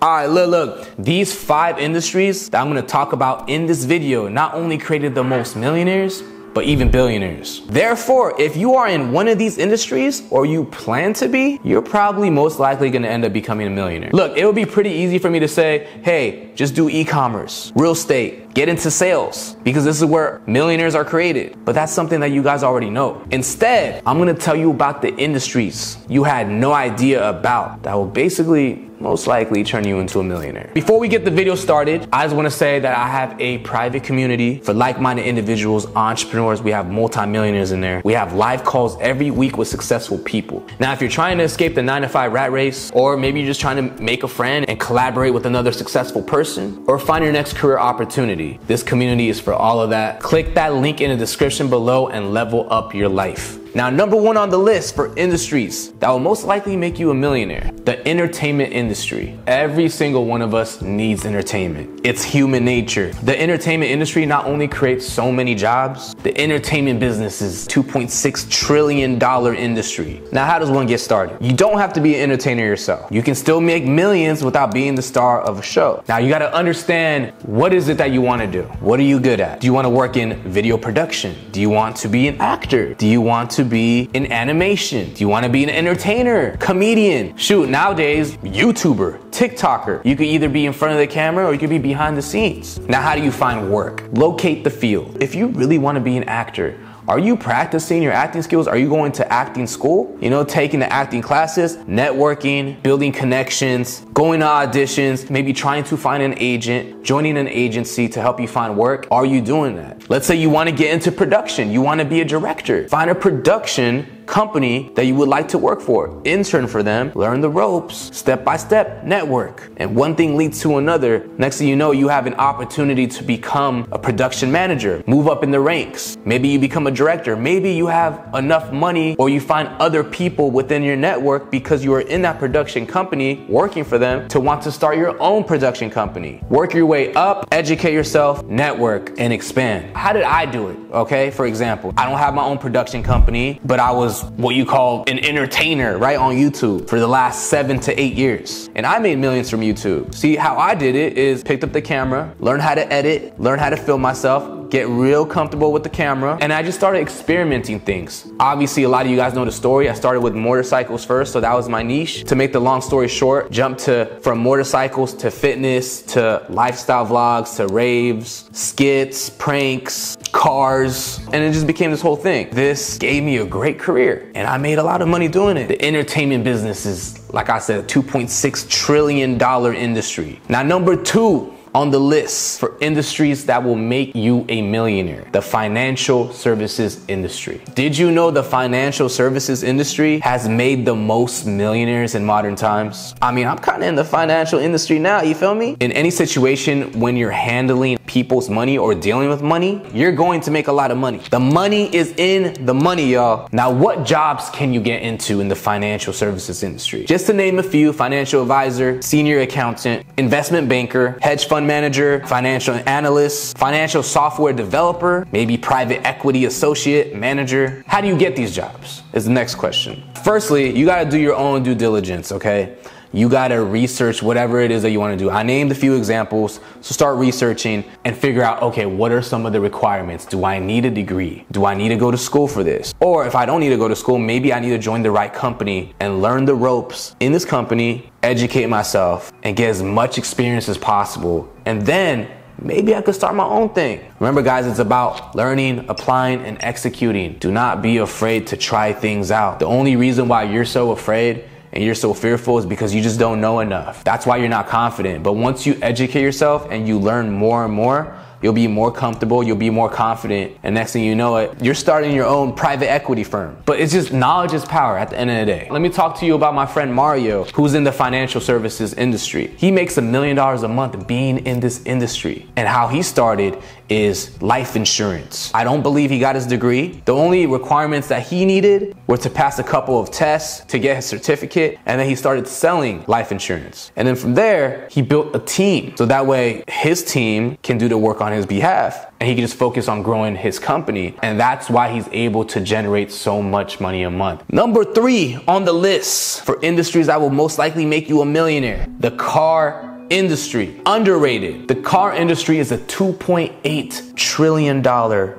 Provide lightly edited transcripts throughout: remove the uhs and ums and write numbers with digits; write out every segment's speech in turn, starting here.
All right, look. These 5 industries that I'm gonna talk about in this video not only created the most millionaires, but even billionaires. Therefore, if you are in one of these industries or you plan to be, you're probably most likely gonna end up becoming a millionaire. Look, it would be pretty easy for me to say, hey, just do e-commerce, real estate, get into sales, because this is where millionaires are created. But that's something that you guys already know. Instead, I'm gonna tell you about the industries you had no idea about that will basically most likely turn you into a millionaire. Before we get the video started, I just want to say that I have a private community for like-minded individuals, entrepreneurs. We have multi-millionaires in there. We have live calls every week with successful people. Now, if you're trying to escape the 9-to-5 rat race, or maybe you're just trying to make a friend and collaborate with another successful person, or find your next career opportunity, this community is for all of that. Click that link in the description below and level up your life. Now, number 1 on the list for industries that will most likely make you a millionaire, the entertainment industry. Every single one of us needs entertainment. It's human nature. The entertainment industry not only creates so many jobs, the entertainment business is $2.6 trillion industry. Now, how does one get started? You don't have to be an entertainer yourself. You can still make millions without being the star of a show. Now, you gotta understand, what is it that you wanna do? What are you good at? Do you wanna work in video production? Do you want to be an actor? Do you want to be in animation? Do you want to be an entertainer, comedian? Shoot, nowadays, YouTuber, TikToker. You could either be in front of the camera or you could be behind the scenes. Now, how do you find work? Locate the field. If you really want to be an actor, are you practicing your acting skills? Are you going to acting school? You know, taking the acting classes, networking, building connections, going to auditions, maybe trying to find an agent, joining an agency to help you find work. Are you doing that? Let's say you want to get into production. You want to be a director. Find a production company that you would like to work for. Intern for them, learn the ropes, step-by-step, network. And one thing leads to another. Next thing you know, you have an opportunity to become a production manager, move up in the ranks. Maybe you become a director. Maybe you have enough money or you find other people within your network because you are in that production company working for them to want to start your own production company. Work your way up, educate yourself, network, and expand. How did I do it? Okay, for example, I don't have my own production company, but I was what you call an entertainer, right, on YouTube for the last 7 to 8 years. And I made millions from YouTube. See, how I did it is picked up the camera, learned how to edit, learned how to film myself, get real comfortable with the camera, and I just started experimenting things. Obviously, a lot of you guys know the story. I started with motorcycles first, so that was my niche. To make the long story short, jumped from motorcycles to fitness, to lifestyle vlogs, to raves, skits, pranks, cars, and it just became this whole thing. This gave me a great career, and I made a lot of money doing it. The entertainment business is, like I said, a $2.6 trillion industry. Now, number 2 on the list for industries that will make you a millionaire, the financial services industry. Did you know the financial services industry has made the most millionaires in modern times? I mean, I'm kind of in the financial industry now, you feel me? In any situation, when you're handling people's money or dealing with money, you're going to make a lot of money. The money is in the money, y'all. Now, what jobs can you get into in the financial services industry? Just to name a few: financial advisor, senior accountant, investment banker, hedge fund manager, financial analyst, financial software developer, maybe private equity associate, manager. How do you get these jobs is the next question. Firstly, you gotta do your own due diligence, okay? You gotta research whatever it is that you wanna do. I named a few examples, so start researching and figure out, okay, what are some of the requirements? Do I need a degree? Do I need to go to school for this? Or if I don't need to go to school, maybe I need to join the right company and learn the ropes in this company, educate myself, and get as much experience as possible. And then maybe I could start my own thing. Remember, guys, it's about learning, applying, and executing. Do not be afraid to try things out. The only reason why you're so afraid and you're so fearful is because you just don't know enough. That's why you're not confident. But once you educate yourself and you learn more and more, you'll be more comfortable, you'll be more confident, and next thing you know it, you're starting your own private equity firm. But it's just knowledge is power at the end of the day. Let me talk to you about my friend Mario, who's in the financial services industry. He makes $1 million a month being in this industry. And how he started is life insurance. I don't believe he got his degree. The only requirements that he needed were to pass a couple of tests to get his certificate, and then he started selling life insurance. And then from there, he built a team. So that way his team can do the work on his behalf, and he can just focus on growing his company. And that's why he's able to generate so much money a month. Number 3 on the list for industries that will most likely make you a millionaire, the car industry, underrated. The car industry is a $2.8 trillion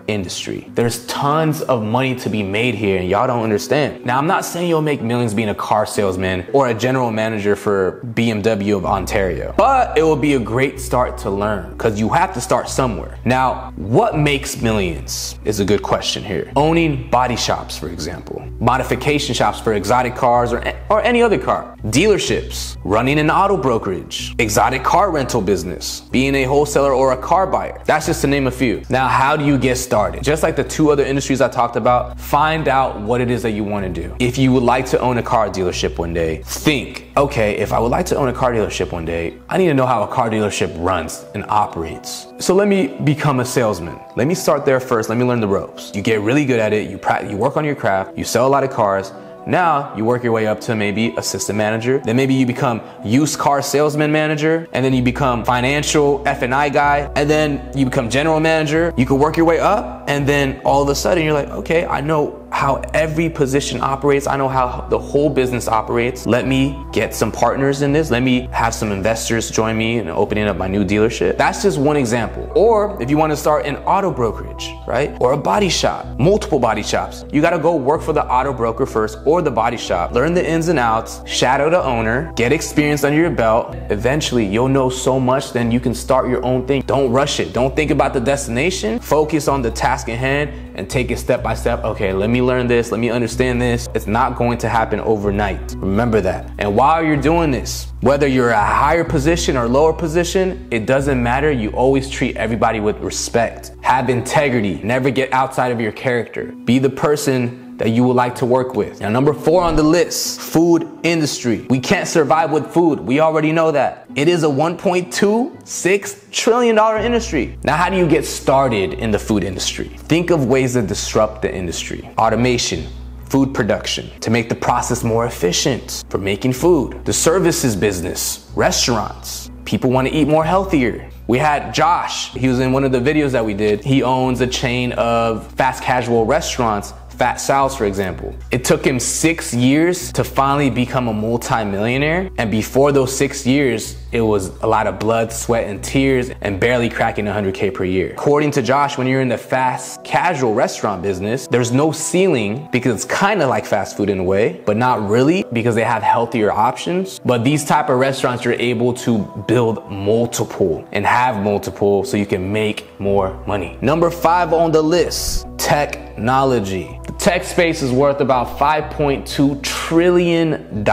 industry. There's tons of money to be made here, and y'all don't understand. Now, I'm not saying you'll make millions being a car salesman or a general manager for BMW of Ontario, but it will be a great start to learn because you have to start somewhere. Now, what makes millions is a good question here. Owning body shops, for example, modification shops for exotic cars or any other car, dealerships, running an auto brokerage, exotic car rental business, being a wholesaler or a car buyer. That's just to name a few. Now, how do you get started? Just like the two other industries I talked about, find out what it is that you want to do. If you would like to own a car dealership one day, think, okay, if I would like to own a car dealership one day, I need to know how a car dealership runs and operates. So let me become a salesman. Let me start there first. Let me learn the ropes. You get really good at it. You work on your craft. You sell a lot of cars. Now you work your way up to maybe assistant manager. Then maybe you become used car salesman manager. And then you become financial F&I guy. And then you become general manager. You can work your way up. And then all of a sudden you're like, okay, I know how every position operates. I know how the whole business operates. Let me get some partners in this. Let me have some investors join me in opening up my new dealership. That's just one example. Or if you want to start an auto brokerage, right? Or a body shop, multiple body shops. You got to go work for the auto broker first or the body shop. Learn the ins and outs, shadow the owner, get experience under your belt. Eventually you'll know so much, then you can start your own thing. Don't rush it. Don't think about the destination. Focus on the task at hand and take it step by step. Okay, let me learn this. Let me understand this. It's not going to happen overnight. Remember that. And while you're doing this, whether you're a higher position or lower position, it doesn't matter. You always treat everybody with respect. Have integrity. Never get outside of your character. Be the person that you would like to work with. Now, number 4 on the list, food industry. We can't survive with food. We already know that. It is a $1.26 trillion industry. Now, how do you get started in the food industry? Think of ways to disrupt the industry. Automation, food production, to make the process more efficient for making food. The services business, restaurants. People want to eat more healthier. We had Josh, he was in one of the videos that we did. He owns a chain of fast casual restaurants, Fat Sal's, for example. It took him 6 years to finally become a multi-millionaire. And before those 6 years, it was a lot of blood, sweat, and tears and barely cracking 100K per year. According to Josh, when you're in the fast casual restaurant business, there's no ceiling because it's kind of like fast food in a way, but not really because they have healthier options. But these type of restaurants, you're able to build multiple and have multiple so you can make more money. Number 5 on the list, technology. The tech space is worth about $5.2 trillion.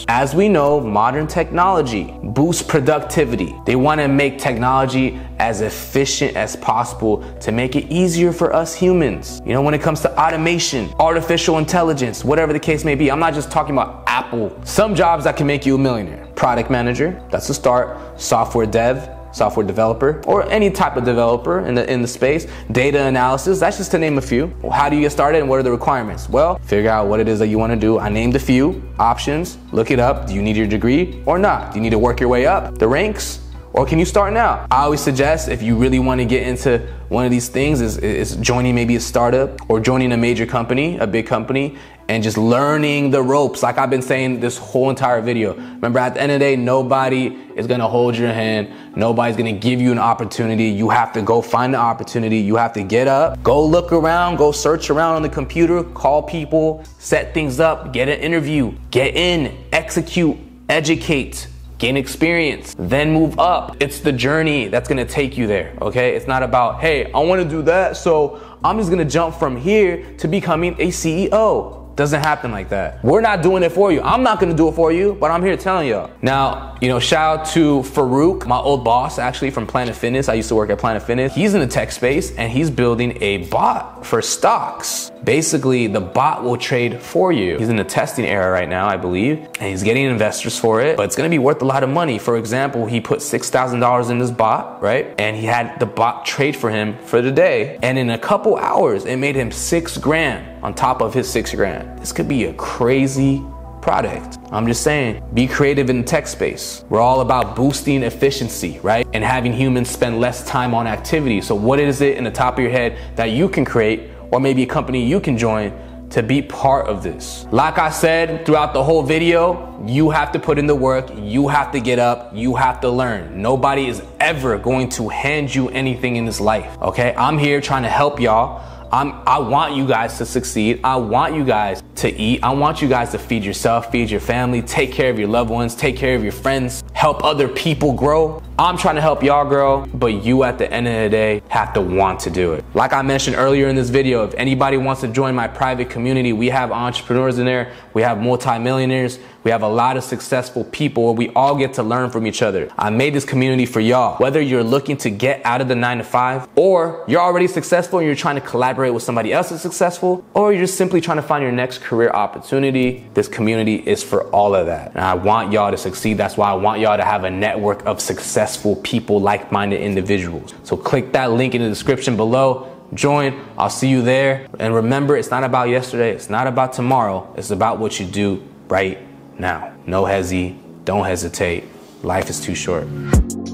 As we know, modern technology boosts productivity. They want to make technology as efficient as possible to make it easier for us humans. You know, when it comes to automation, artificial intelligence, whatever the case may be, I'm not just talking about Apple. Some jobs that can make you a millionaire. Product manager, that's the start. Software dev, software developer, or any type of developer in the space. Data analysis, that's just to name a few. Well, how do you get started and what are the requirements? Well, figure out what it is that you want to do. I named a few options. Look it up. Do you need your degree or not? Do you need to work your way up the ranks? Or can you start now? I always suggest if you really want to get into one of these things is joining maybe a startup or joining a major company, a big company, and just learning the ropes. Like I've been saying this whole entire video. Remember, at the end of the day, nobody is gonna hold your hand. Nobody's gonna give you an opportunity. You have to go find the opportunity. You have to get up, go look around, go search around on the computer, call people, set things up, get an interview, get in, execute, educate, gain experience, then move up. It's the journey that's gonna take you there, okay? It's not about, hey, I wanna do that, so I'm just gonna jump from here to becoming a CEO. Doesn't happen like that. We're not doing it for you. I'm not gonna do it for you, but I'm here telling y'all. Now, you know, shout out to Farouk, my old boss actually from Planet Fitness. I used to work at Planet Fitness. He's in the tech space and he's building a bot for stocks. Basically, the bot will trade for you. He's in the testing era right now, I believe, and he's getting investors for it, but it's gonna be worth a lot of money. For example, he put $6,000 in this bot, right? And he had the bot trade for him for the day. And in a couple hours, it made him $6,000 on top of his $6,000. This could be a crazy product. I'm just saying, be creative in the tech space. We're all about boosting efficiency, right? And having humans spend less time on activity. So what is it in the top of your head that you can create, or maybe a company you can join to be part of this. Like I said throughout the whole video, you have to put in the work, you have to get up, you have to learn. Nobody is ever going to hand you anything in this life, okay? I'm here trying to help y'all. I want you guys to succeed. I want you guys to eat. I want you guys to feed yourself, feed your family, take care of your loved ones, take care of your friends, help other people grow. I'm trying to help y'all grow, but you at the end of the day have to want to do it. Like I mentioned earlier in this video, if anybody wants to join my private community, we have entrepreneurs in there, we have multimillionaires, we have a lot of successful people where we all get to learn from each other. I made this community for y'all. Whether you're looking to get out of the 9-to-5, or you're already successful and you're trying to collaborate with somebody else that's successful, or you're just simply trying to find your next career opportunity, this community is for all of that. And I want y'all to succeed. That's why I want y'all to have a network of successful people, like-minded individuals. So click that link in the description below. Join. I'll see you there. And remember, it's not about yesterday. It's not about tomorrow. It's about what you do right now. No hezzy. Don't hesitate. Life is too short.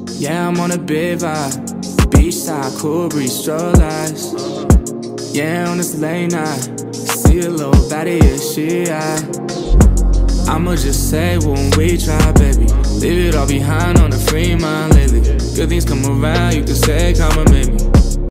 Yeah, I'm on a big vibe. Beachside, cool breeze, stroll eyes. Yeah, on this late night. See a little baddie, yeah, she I'ma just say when we try, baby. Leave it all behind on the free mind lately. Good things come around, you can say, come and make me.